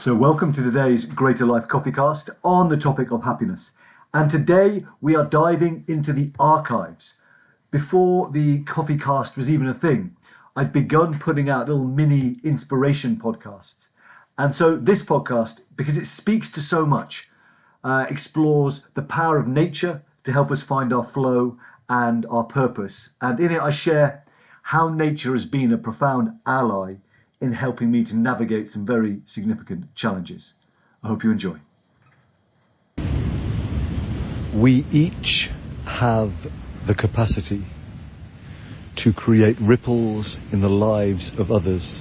So welcome to today's Greater Life CoffeeCast on the topic of happiness. And today we are diving into the archives. Before the CoffeeCast was even a thing, I'd begun putting out little mini inspiration podcasts. And so this podcast, because it speaks to so much, explores the power of nature to help us find our flow and our purpose. And in it I share how nature has been a profound ally in helping me to navigate some very significant challenges. I hope you enjoy. We each have the capacity to create ripples in the lives of others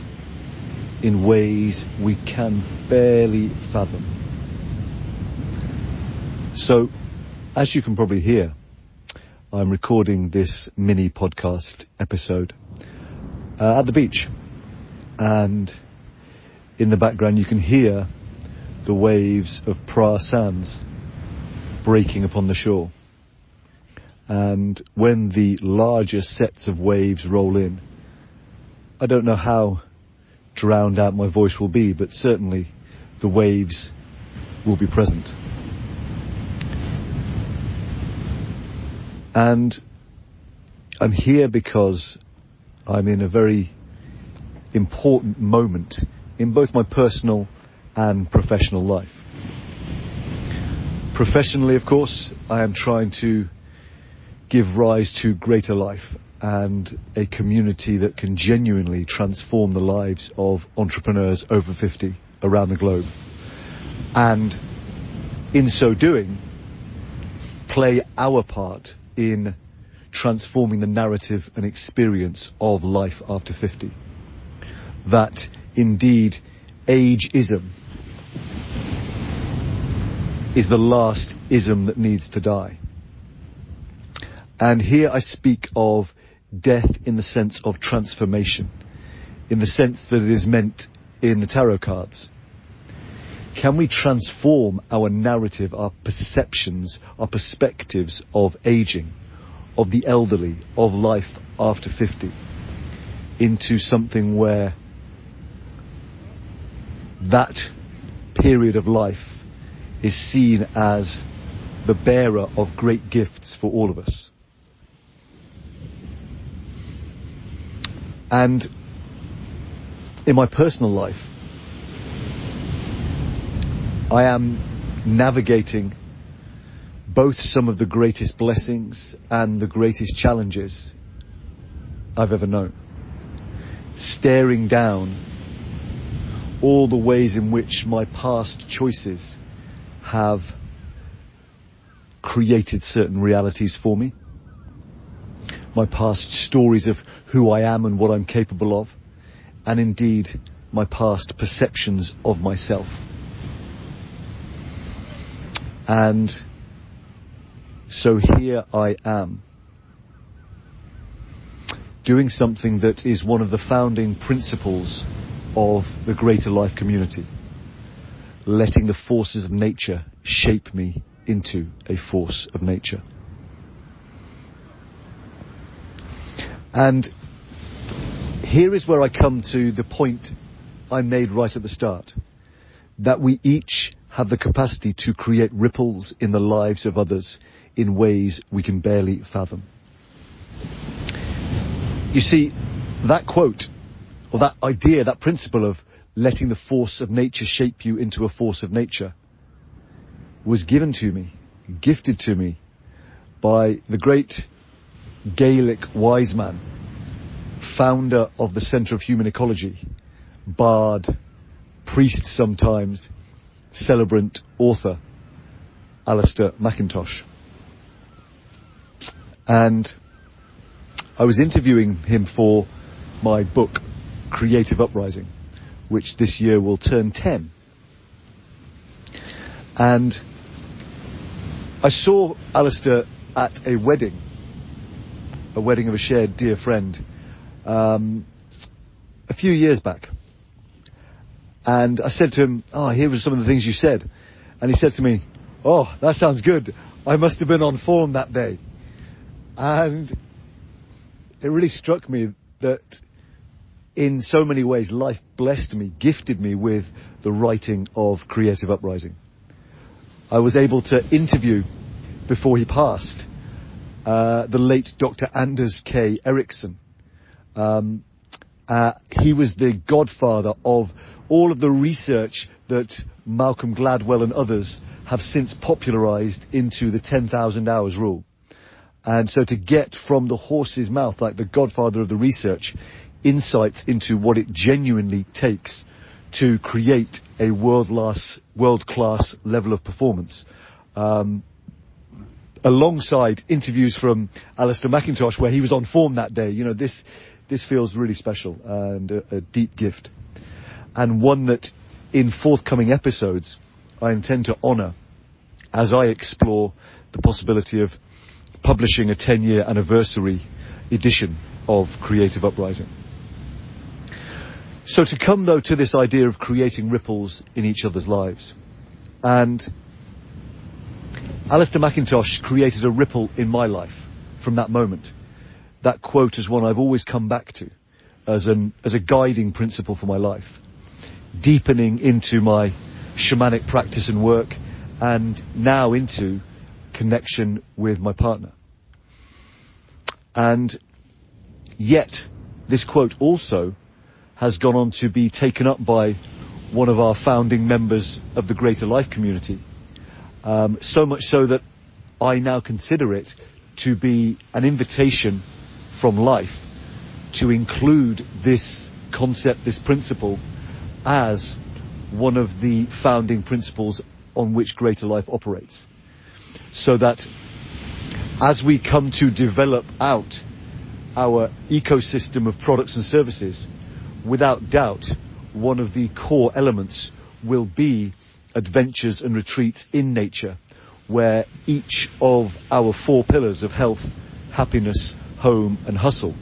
in ways we can barely fathom. So, as you can probably hear, I'm recording this mini podcast episode at the beach. And in the background you can hear the waves of Pra Sands breaking upon the shore. And when the larger sets of waves roll in, I don't know how drowned out my voice will be, but certainly the waves will be present. And I'm here because I'm in a very important moment in both my personal and professional life. Professionally, of course, I am trying to give rise to greater life and a community that can genuinely transform the lives of entrepreneurs over 50 around the globe. And in so doing, play our part in transforming the narrative and experience of life after 50. That indeed ageism is the last ism that needs to die. And here I speak of death in the sense of transformation, in the sense that it is meant in the tarot cards. Can we transform our narrative, our perceptions, our perspectives of aging, of the elderly, of life after 50, into something where that period of life is seen as the bearer of great gifts for all of us? And in my personal life, I am navigating both some of the greatest blessings and the greatest challenges I've ever known. Staring down all the ways in which my past choices have created certain realities for me. My past stories of who I am and what I'm capable of, and indeed my past perceptions of myself. And so here I am, doing something that is one of the founding principles of the Greater Life community, letting the forces of nature shape me into a force of nature. And here is where I come to the point I made right at the start, that we each have the capacity to create ripples in the lives of others in ways we can barely fathom. You see, that quote, or that idea, that principle of letting the force of nature shape you into a force of nature, was given to me, gifted to me, by the great Gaelic wise man, founder of the Centre of Human Ecology, bard, priest sometimes, celebrant author, Alistair McIntosh. And I was interviewing him for my book, Creative Uprising, which this year will turn 10. And I saw Alistair at a wedding of a shared dear friend, a few years back. And I said to him, here were some of the things you said. And he said to me, that sounds good. I must have been on form that day. And it really struck me that in so many ways, life blessed me, gifted me with the writing of Creative Uprising. I was able to interview, before he passed, the late Dr. Anders K. Ericsson. He was the godfather of all of the research that Malcolm Gladwell and others have since popularized into the 10,000 hours rule. And so to get from the horse's mouth, like the godfather of the research, insights into what it genuinely takes to create a world-class level of performance, alongside interviews from Alistair McIntosh, where he was on form that day. You know, this feels really special and a deep gift, and one that in forthcoming episodes I intend to honour as I explore the possibility of publishing a 10-year anniversary edition of Creative Uprising. So to come, though, to this idea of creating ripples in each other's lives. And Alistair McIntosh created a ripple in my life from that moment. That quote is one I've always come back to as a guiding principle for my life, deepening into my shamanic practice and work, and now into connection with my partner. And yet, this quote also has gone on to be taken up by one of our founding members of the Greater Life community. So much so that I now consider it to be an invitation from life to include this concept, this principle, as one of the founding principles on which Greater Life operates. So that as we come to develop out our ecosystem of products and services, without doubt, one of the core elements will be adventures and retreats in nature, where each of our 4 pillars of health, happiness, home and hustle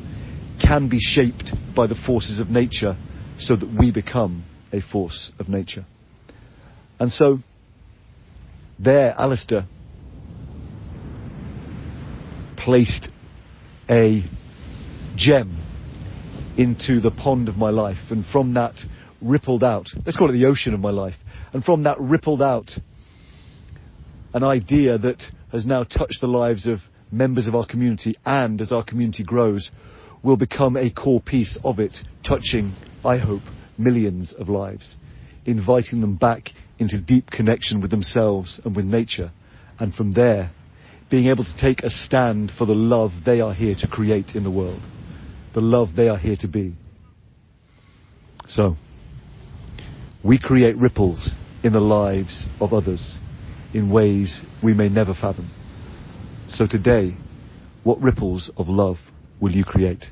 can be shaped by the forces of nature, so that we become a force of nature. And so there, Alistair placed a gem into the pond of my life, and from that rippled out, let's call it the ocean of my life, and from that rippled out an idea that has now touched the lives of members of our community, and as our community grows, will become a core piece of it, touching, I hope, millions of lives, inviting them back into deep connection with themselves and with nature, and from there being able to take a stand for the love they are here to create in the world, the love they are here to be. So, we create ripples in the lives of others in ways we may never fathom. So today, what ripples of love will you create?